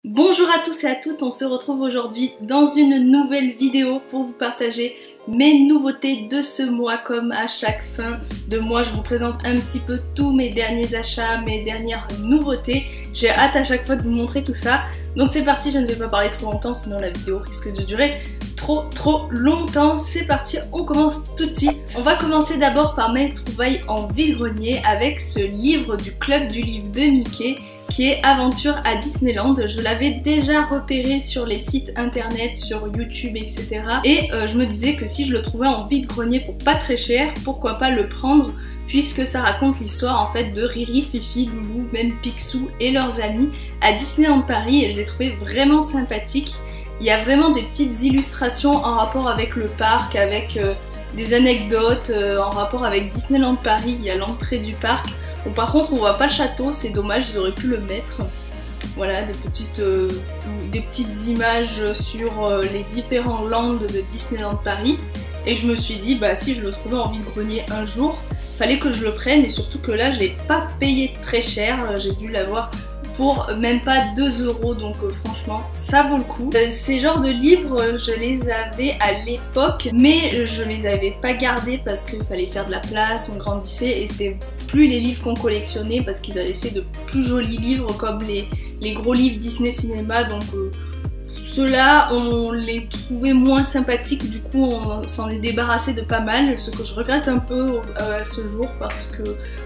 Bonjour à tous et à toutes, on se retrouve aujourd'hui dans une nouvelle vidéo pour vous partager mes nouveautés de ce mois. Comme à chaque fin de mois, je vous présente un petit peu tous mes derniers achats, mes dernières nouveautés. J'ai hâte à chaque fois de vous montrer tout ça. Donc c'est parti, je ne vais pas parler trop longtemps sinon la vidéo risque de durer trop longtemps. C'est parti, on commence tout de suite. On va commencer d'abord par mes trouvailles en vide-grenier avec ce livre du Club du Livre de Mickey qui est Aventure à Disneyland. Je l'avais déjà repéré sur les sites internet, sur YouTube, etc. Et je me disais que si je le trouvais en vide-grenier pour pas très cher, pourquoi pas le prendre, puisque ça raconte l'histoire en fait de Riri, Fifi, Loulou, même Picsou et leurs amis à Disneyland Paris, et je l'ai trouvé vraiment sympathique. Il y a vraiment des petites illustrations en rapport avec le parc, avec des anecdotes en rapport avec Disneyland Paris. Il y a l'entrée du parc. Bon, par contre on voit pas le château, c'est dommage, ils auraient pu le mettre. Voilà, des petites images sur les différents lands de Disneyland Paris. Et je me suis dit, bah si je le trouvais en vide-grenier un jour, fallait que je le prenne, et surtout que là je l'ai pas payé très cher, j'ai dû l'avoir pour même pas 2 €, donc franchement ça vaut le coup. Ces genres de livres je les avais à l'époque, mais je les avais pas gardés parce qu'il fallait faire de la place, on grandissait et c'était plus les livres qu'on collectionnait parce qu'ils avaient fait de plus jolis livres comme les gros livres Disney Cinéma, donc ceux-là on les trouvait moins sympathiques, du coup on s'en est débarrassé de pas mal, ce que je regrette un peu à ce jour parce que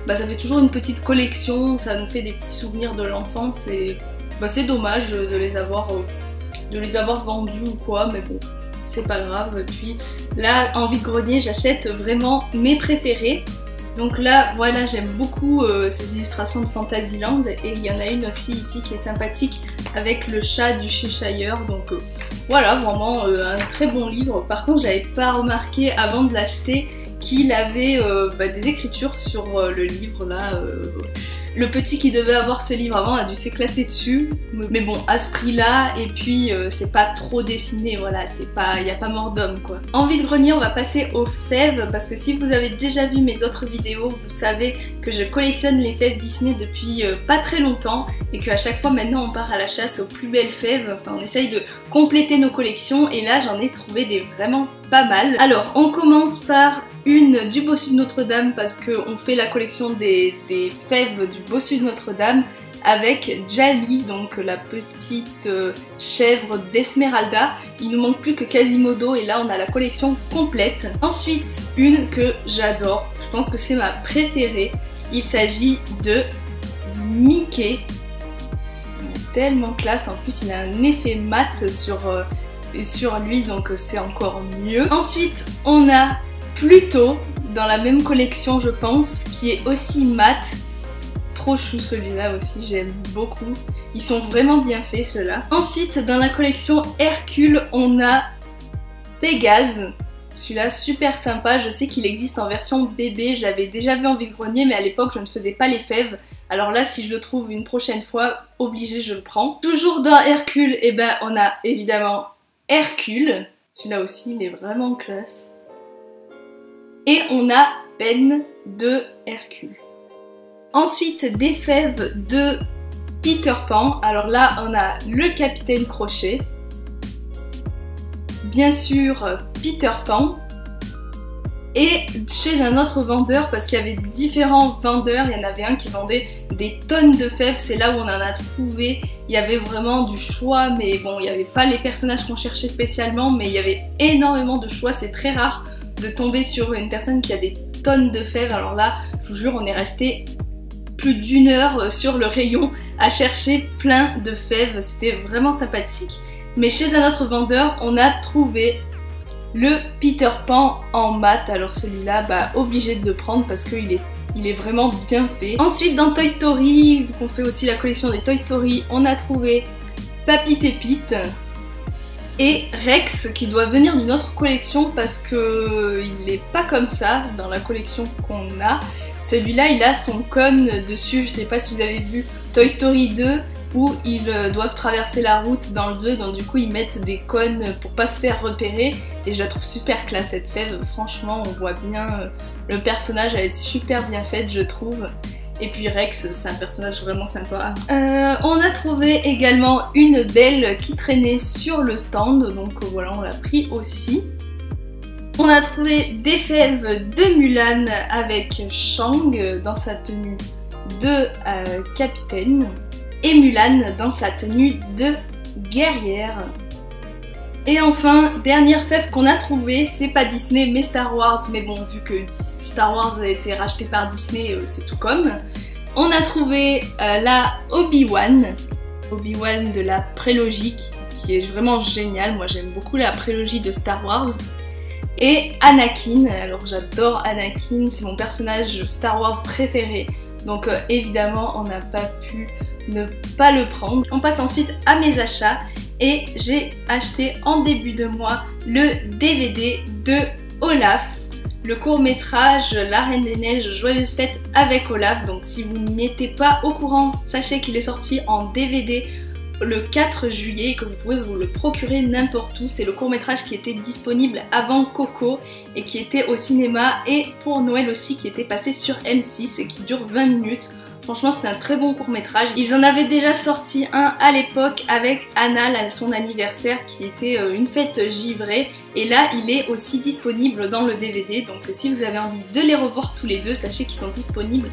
bah, ça fait toujours une petite collection, ça nous fait des petits souvenirs de l'enfance et bah, c'est dommage de les avoir vendus ou quoi, mais bon c'est pas grave. Et puis là en vide-grenier j'achète vraiment mes préférés. Donc là, voilà, j'aime beaucoup ces illustrations de Fantasyland, et il y en a une aussi ici qui est sympathique avec le chat du Cheshire. Donc voilà, vraiment un très bon livre. Par contre, j'avais pas remarqué avant de l'acheter qu'il avait des écritures sur le livre là. Le petit qui devait avoir ce livre avant a dû s'éclater dessus, mais bon, à ce prix-là, et puis c'est pas trop dessiné, voilà, y a pas mort d'homme quoi. En vide-grenier, on va passer aux fèves, parce que si vous avez déjà vu mes autres vidéos, vous savez que je collectionne les fèves Disney depuis pas très longtemps, et qu'à chaque fois maintenant on part à la chasse aux plus belles fèves, enfin on essaye de compléter nos collections, et là j'en ai trouvé des vraiment pas mal. Alors, on commence par une du Bossu de Notre-Dame parce qu'on fait la collection des fèves du Bossu de Notre-Dame avec Jali, donc la petite chèvre d'Esmeralda. Il nous manque plus que Quasimodo et là on a la collection complète. Ensuite, une que j'adore, je pense que c'est ma préférée, il s'agit de Mickey. Tellement classe, en plus il a un effet mat sur lui, donc c'est encore mieux. Ensuite, on a Pluto dans la même collection je pense, qui est aussi mat. Trop chou celui-là aussi, j'aime beaucoup. Ils sont vraiment bien faits ceux-là. Ensuite dans la collection Hercule on a Pégase. Celui-là super sympa, je sais qu'il existe en version bébé, je l'avais déjà vu en vide-grenier mais à l'époque je ne faisais pas les fèves. Alors là si je le trouve une prochaine fois, obligé je le prends. Toujours dans Hercule, et ben on a évidemment Hercule. Celui-là aussi il est vraiment classe. Et on a Ben de Hercule. Ensuite, des fèves de Peter Pan. Alors là, on a le Capitaine Crochet. Bien sûr, Peter Pan. Et chez un autre vendeur, parce qu'il y avait différents vendeurs, il y en avait un qui vendait des tonnes de fèves, c'est là où on en a trouvé. Il y avait vraiment du choix, mais bon, il n'y avait pas les personnages qu'on cherchait spécialement, mais il y avait énormément de choix, c'est très rare de tomber sur une personne qui a des tonnes de fèves. Alors là, je vous jure, on est resté plus d'1 heure sur le rayon à chercher plein de fèves, c'était vraiment sympathique. Mais chez un autre vendeur, on a trouvé le Peter Pan en mat, alors celui-là, bah obligé de le prendre parce qu'il est vraiment bien fait. Ensuite dans Toy Story, vu qu'on fait aussi la collection des Toy Story, on a trouvé Papy Pépite et Rex qui doit venir d'une autre collection parce que il n'est pas comme ça dans la collection qu'on a. Celui-là il a son cône dessus, je sais pas si vous avez vu Toy Story 2 où ils doivent traverser la route dans le 2, donc du coup ils mettent des cônes pour pas se faire repérer, et je la trouve super classe cette fève, franchement on voit bien le personnage, elle est super bien faite je trouve. Et puis Rex, c'est un personnage vraiment sympa. On a trouvé également une belle qui traînait sur le stand, donc voilà, on l'a pris aussi. On a trouvé des fèves de Mulan avec Shang dans sa tenue de capitaine et Mulan dans sa tenue de guerrière. Et enfin, dernière fève qu'on a trouvée, c'est pas Disney mais Star Wars, mais bon, vu que Star Wars a été racheté par Disney, c'est tout comme. On a trouvé la Obi-Wan de la prélogie qui est vraiment géniale, moi j'aime beaucoup la prélogie de Star Wars. Et Anakin, alors j'adore Anakin, c'est mon personnage Star Wars préféré, donc évidemment on n'a pas pu ne pas le prendre. On passe ensuite à mes achats et j'ai acheté en début de mois le DVD de Olaf, le court-métrage La Reine des Neiges Joyeuse Fête avec Olaf. Donc si vous n'étiez pas au courant, sachez qu'il est sorti en DVD le 4 juillet et que vous pouvez vous le procurer n'importe où. C'est le court-métrage qui était disponible avant Coco et qui était au cinéma, et pour Noël aussi qui était passé sur M6 et qui dure 20 minutes. Franchement, c'est un très bon court-métrage. Ils en avaient déjà sorti un à l'époque avec Anna, à son anniversaire, qui était une fête givrée. Et là, il est aussi disponible dans le DVD. Donc si vous avez envie de les revoir tous les deux, sachez qu'ils sont disponibles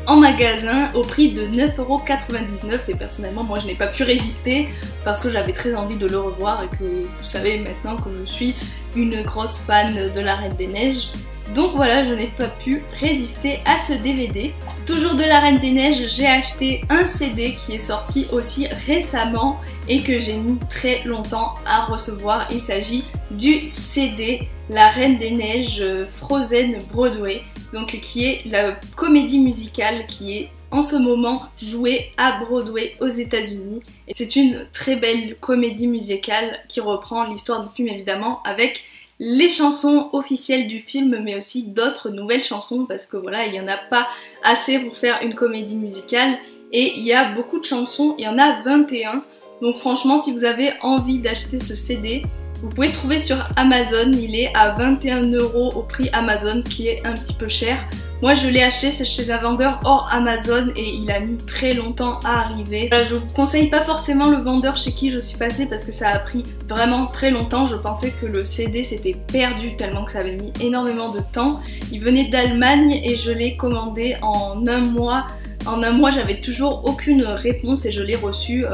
en magasin au prix de 9,99 €. Et personnellement, moi, je n'ai pas pu résister parce que j'avais très envie de le revoir et que vous savez maintenant que je suis une grosse fan de La Reine des Neiges. Donc voilà, je n'ai pas pu résister à ce DVD. Toujours de La Reine des Neiges, j'ai acheté un CD qui est sorti aussi récemment et que j'ai mis très longtemps à recevoir. Il s'agit du CD La Reine des Neiges Frozen Broadway, donc qui est la comédie musicale qui est en ce moment jouée à Broadway aux États-Unis. Et c'est une très belle comédie musicale qui reprend l'histoire du film évidemment, avec les chansons officielles du film, mais aussi d'autres nouvelles chansons, parce que voilà, il n'y en a pas assez pour faire une comédie musicale, et il y a beaucoup de chansons, il y en a 21, donc franchement, si vous avez envie d'acheter ce CD, vous pouvez le trouver sur Amazon, il est à 21 € au prix Amazon, ce qui est un petit peu cher. Moi je l'ai acheté, c'est chez un vendeur hors Amazon et il a mis très longtemps à arriver. Je vous conseille pas forcément le vendeur chez qui je suis passée parce que ça a pris vraiment très longtemps. Je pensais que le CD s'était perdu tellement que ça avait mis énormément de temps. Il venait d'Allemagne et je l'ai commandé en un mois. En un mois, j'avais toujours aucune réponse et je l'ai reçu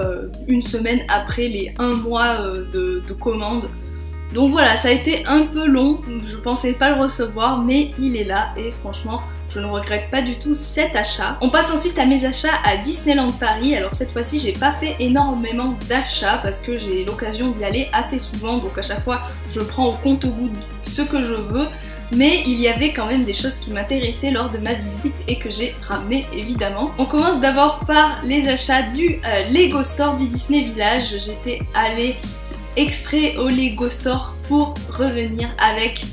une semaine après les 1 mois de commande. Donc voilà, ça a été un peu long, je pensais pas le recevoir, mais il est là et franchement, je ne regrette pas du tout cet achat. On passe ensuite à mes achats à Disneyland Paris. Alors cette fois-ci, j'ai pas fait énormément d'achats parce que j'ai l'occasion d'y aller assez souvent, donc à chaque fois, je prends au compte-gouttes ce que je veux. Mais il y avait quand même des choses qui m'intéressaient lors de ma visite et que j'ai ramené évidemment. On commence d'abord par les achats du Lego Store du Disney Village. J'étais allée extrait au Lego Store pour revenir avec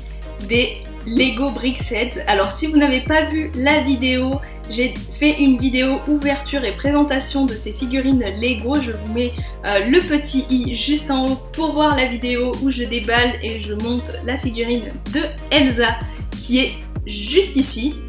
des Lego Brickheads. Alors si vous n'avez pas vu la vidéo, j'ai fait une vidéo ouverture et présentation de ces figurines Lego. Je vous mets le petit i juste en haut pour voir la vidéo où je déballe et je monte la figurine de Elsa qui est juste ici.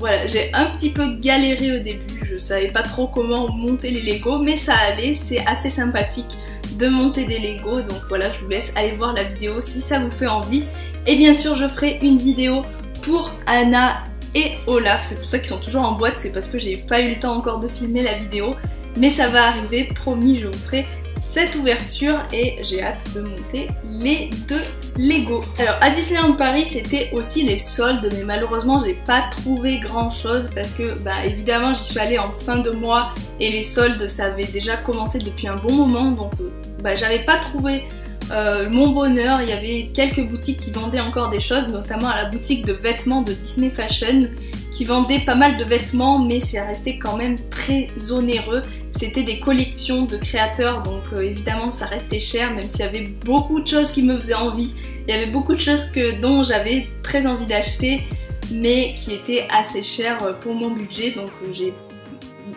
Voilà, j'ai un petit peu galéré au début, je savais pas trop comment monter les Lego, mais ça allait, c'est assez sympathique de monter des Lego, donc voilà, je vous laisse aller voir la vidéo si ça vous fait envie. Et bien sûr, je ferai une vidéo pour Anna et Olaf, c'est pour ça qu'ils sont toujours en boîte, c'est parce que j'ai pas eu le temps encore de filmer la vidéo, mais ça va arriver, promis, je vous ferai cette ouverture et j'ai hâte de monter les deux Lego. Alors à Disneyland Paris, c'était aussi les soldes, mais malheureusement j'ai pas trouvé grand chose parce que évidemment j'y suis allée en fin de mois et les soldes ça avait déjà commencé depuis un bon moment, donc j'avais pas trouvé mon bonheur. Il y avait quelques boutiques qui vendaient encore des choses, notamment à la boutique de vêtements de Disney Fashion qui vendait pas mal de vêtements, mais ça restait quand même très onéreux. C'était des collections de créateurs, donc évidemment ça restait cher, même s'il y avait beaucoup de choses qui me faisaient envie. Il y avait beaucoup de choses dont j'avais très envie d'acheter, mais qui étaient assez chères pour mon budget, donc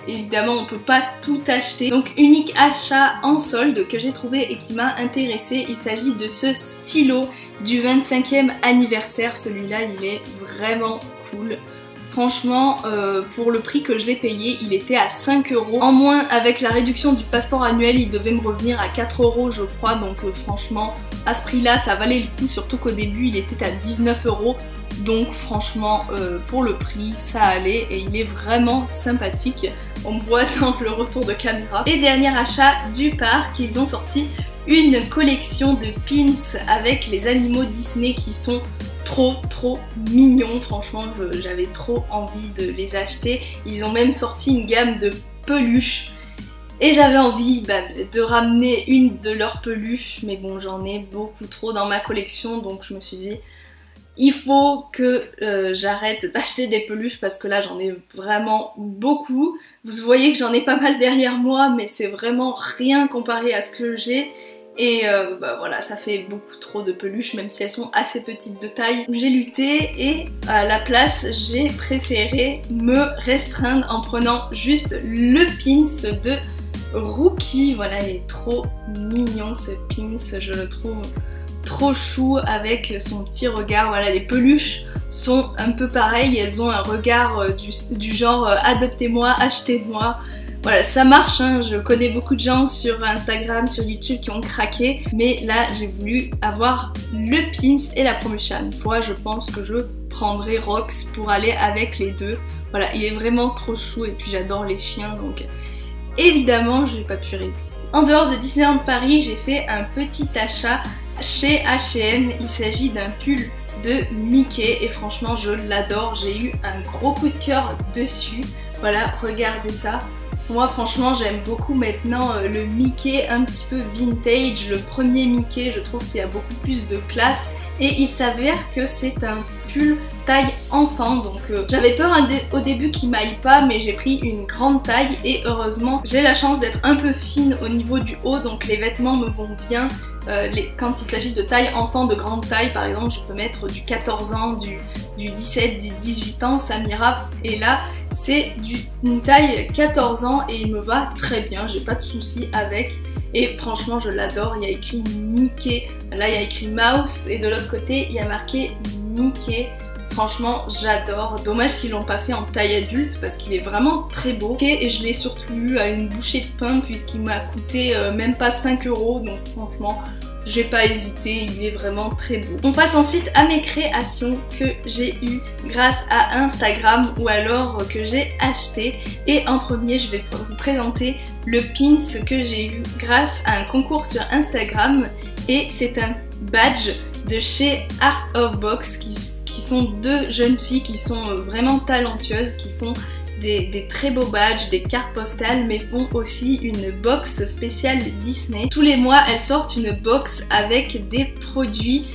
évidemment on peut pas tout acheter. Donc unique achat en solde que j'ai trouvé et qui m'a intéressée, il s'agit de ce stylo du 25e anniversaire. Celui-là il est vraiment cool. Franchement, pour le prix que je l'ai payé, il était à 5 €. En moins, avec la réduction du passeport annuel, il devait me revenir à 4 € je crois. Donc franchement, à ce prix-là, ça valait le coup. Surtout qu'au début, il était à 19 €. Donc franchement, pour le prix, ça allait et il est vraiment sympathique. On me voit dans le retour de caméra. Et dernier achat du parc, ils ont sorti une collection de pins avec les animaux Disney qui sont trop mignons. Franchement, j'avais trop envie de les acheter. Ils ont même sorti une gamme de peluches et j'avais envie de ramener une de leurs peluches, mais bon, j'en ai beaucoup trop dans ma collection, donc je me suis dit il faut que j'arrête d'acheter des peluches parce que là j'en ai vraiment beaucoup. Vous voyez que j'en ai pas mal derrière moi, mais c'est vraiment rien comparé à ce que j'ai. Et voilà, ça fait beaucoup trop de peluches, même si elles sont assez petites de taille. J'ai lutté et à la place, j'ai préféré me restreindre en prenant juste le pins de Rookie. Voilà, il est trop mignon ce pins, je le trouve trop chou avec son petit regard. Voilà, les peluches sont un peu pareilles, elles ont un regard du genre adoptez-moi, achetez-moi. Voilà, ça marche, hein. Je connais beaucoup de gens sur Instagram, sur YouTube qui ont craqué, mais là j'ai voulu avoir le pins et la prochaine fois je pense que je prendrai Rox pour aller avec les deux. Voilà, il est vraiment trop chou et puis j'adore les chiens, donc évidemment je n'ai pas pu résister. En dehors de Disneyland Paris, j'ai fait un petit achat chez H&M. Il s'agit d'un pull de Mickey et franchement je l'adore, j'ai eu un gros coup de cœur dessus. Voilà, regardez ça. Moi franchement j'aime beaucoup maintenant le Mickey un petit peu vintage, le premier Mickey, je trouve qu'il y a beaucoup plus de classe et il s'avère que c'est un pull taille enfant, donc j'avais peur au début qu'il m'aille pas, mais j'ai pris une grande taille et heureusement j'ai la chance d'être un peu fine au niveau du haut, donc les vêtements me vont bien. Quand il s'agit de taille enfant, de grande taille par exemple, je peux mettre du 14 ans, du 17, du 18 ans, ça m'ira. Et là c'est une taille 14 ans et il me va très bien, j'ai pas de soucis avec. Et franchement je l'adore, il y a écrit Mickey, là il y a écrit Mouse et de l'autre côté il y a marqué Mickey. Franchement j'adore, dommage qu'ils l'ont pas fait en taille adulte parce qu'il est vraiment très beau. Et je l'ai surtout eu à une bouchée de pain puisqu'il m'a coûté même pas 5 €, donc franchement j'ai pas hésité, il est vraiment très beau. On passe ensuite à mes créations que j'ai eues grâce à Instagram ou alors que j'ai acheté. Et en premier je vais vous présenter le pins que j'ai eu grâce à un concours sur Instagram et c'est un badge de chez Art of Box qui sont deux jeunes filles qui sont vraiment talentueuses, qui font des très beaux badges, des cartes postales, mais font aussi une box spéciale Disney. Tous les mois, elles sortent une box avec des produits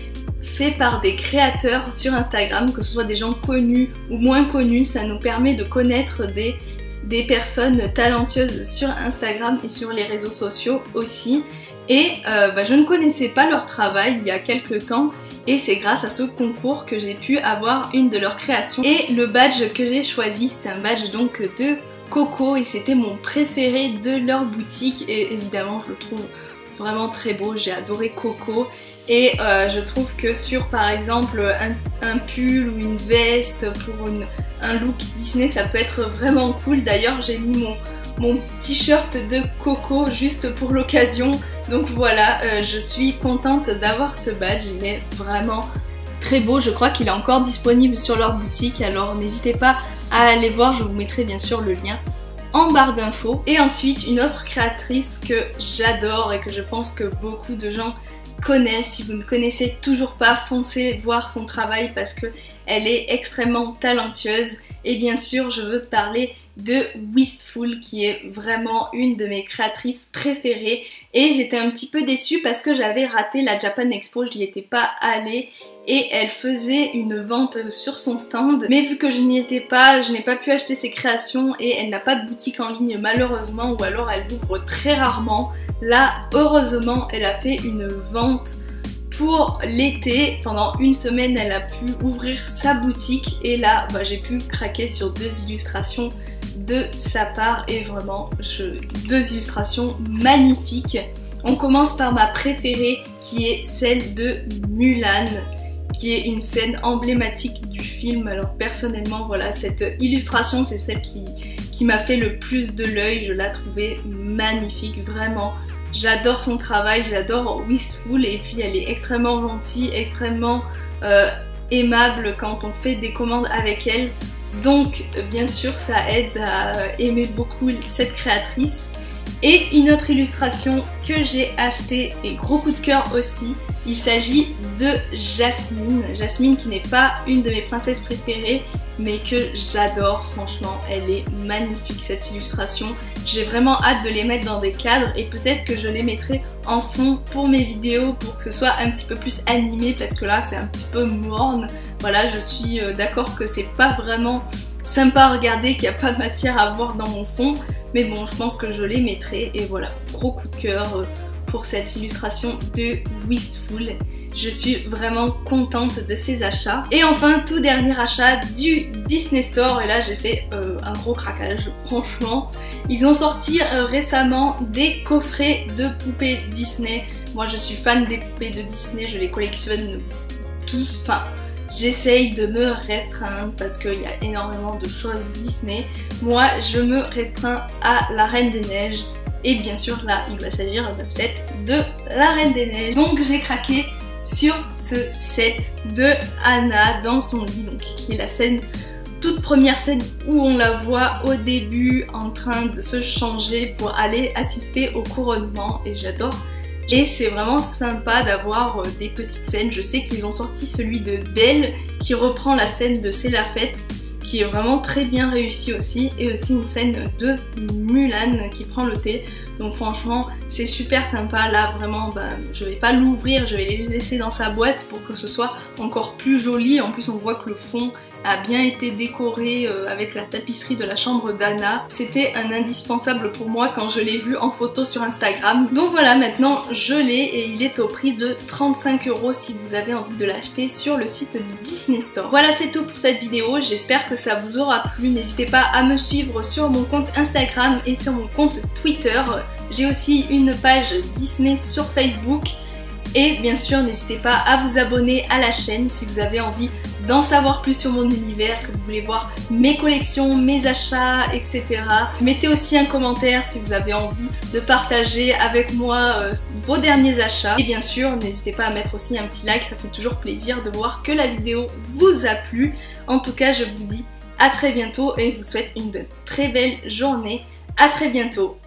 faits par des créateurs sur Instagram, que ce soit des gens connus ou moins connus. Ça nous permet de connaître des personnes talentueuses sur Instagram et sur les réseaux sociaux aussi. Et je ne connaissais pas leur travail il y a quelques temps. Et c'est grâce à ce concours que j'ai pu avoir une de leurs créations. Et le badge que j'ai choisi, c'est un badge donc de Coco et c'était mon préféré de leur boutique. Et évidemment, je le trouve vraiment très beau, j'ai adoré Coco. Et je trouve que sur par exemple un pull ou une veste pour un look Disney, ça peut être vraiment cool. D'ailleurs, j'ai mis mon t-shirt de Coco juste pour l'occasion. Donc voilà, je suis contente d'avoir ce badge, il est vraiment très beau. Je crois qu'il est encore disponible sur leur boutique, alors n'hésitez pas à aller voir, je vous mettrai bien sûr le lien en barre d'infos. Et ensuite, une autre créatrice que j'adore et que je pense que beaucoup de gens connaissent. Si vous ne connaissez toujours pas, foncez voir son travail parce que elle est extrêmement talentueuse. Et bien sûr, je veux parler de Wistful qui est vraiment une de mes créatrices préférées et j'étais un petit peu déçue parce que j'avais raté la Japan Expo, je n'y étais pas allée et elle faisait une vente sur son stand, mais vu que je n'y étais pas, je n'ai pas pu acheter ses créations et elle n'a pas de boutique en ligne malheureusement, ou alors elle ouvre très rarement. Là heureusement elle a fait une vente pour l'été. Pendant une semaine elle a pu ouvrir sa boutique et là j'ai pu craquer sur deux illustrations de sa part et vraiment deux illustrations magnifiques. On commence par ma préférée qui est celle de Mulan, qui est une scène emblématique du film. Alors personnellement, voilà, cette illustration, c'est celle qui m'a fait le plus de l'œil. Je la trouvais magnifique, vraiment. J'adore son travail, j'adore Wistful, et puis elle est extrêmement gentille, extrêmement aimable quand on fait des commandes avec elle. Donc bien sûr ça aide à aimer beaucoup cette créatrice. Et une autre illustration que j'ai achetée et gros coup de cœur aussi, il s'agit de Jasmine. Jasmine qui n'est pas une de mes princesses préférées mais que j'adore, franchement elle est magnifique cette illustration. J'ai vraiment hâte de les mettre dans des cadres et peut-être que je les mettrai en fond pour mes vidéos pour que ce soit un petit peu plus animé parce que là c'est un petit peu morne. Voilà, je suis d'accord que c'est pas vraiment sympa à regarder, qu'il n'y a pas de matière à voir dans mon fond, mais bon je pense que je les mettrai. Et voilà, gros coup de cœur pour cette illustration de Wistful. Je suis vraiment contente de ces achats. Et enfin, tout dernier achat du Disney Store, et là j'ai fait un gros craquage, franchement. Ils ont sorti récemment des coffrets de poupées Disney. Moi je suis fan des poupées de Disney, je les collectionne tous, enfin j'essaye de me restreindre parce qu'il y a énormément de choses Disney. Moi je me restreins à la Reine des Neiges. Et bien sûr là il va s'agir d'un set de la Reine des Neiges. Donc j'ai craqué sur ce set de Anna dans son lit, donc qui est la scène, toute première scène où on la voit au début en train de se changer pour aller assister au couronnement, et j'adore. Et c'est vraiment sympa d'avoir des petites scènes. Je sais qu'ils ont sorti celui de Belle qui reprend la scène de C'est la fête, qui est vraiment très bien réussi aussi, et aussi une scène de Mulan qui prend le thé. Donc franchement c'est super sympa. Là vraiment je vais pas l'ouvrir, je vais les laisser dans sa boîte pour que ce soit encore plus joli. En plus on voit que le fond a bien été décoré avec la tapisserie de la chambre d'Anna. C'était un indispensable pour moi quand je l'ai vu en photo sur Instagram. Donc voilà, maintenant je l'ai et il est au prix de 35 € si vous avez envie de l'acheter sur le site du Disney Store. Voilà, c'est tout pour cette vidéo, j'espère que ça vous aura plu. N'hésitez pas à me suivre sur mon compte Instagram et sur mon compte Twitter. J'ai aussi une page Disney sur Facebook. Et bien sûr, n'hésitez pas à vous abonner à la chaîne si vous avez envie d'en savoir plus sur mon univers, que vous voulez voir mes collections, mes achats, etc. Mettez aussi un commentaire si vous avez envie de partager avec moi vos derniers achats. Et bien sûr, n'hésitez pas à mettre aussi un petit like, ça fait toujours plaisir de voir que la vidéo vous a plu. En tout cas, je vous dis à très bientôt et je vous souhaite une très belle journée. À très bientôt.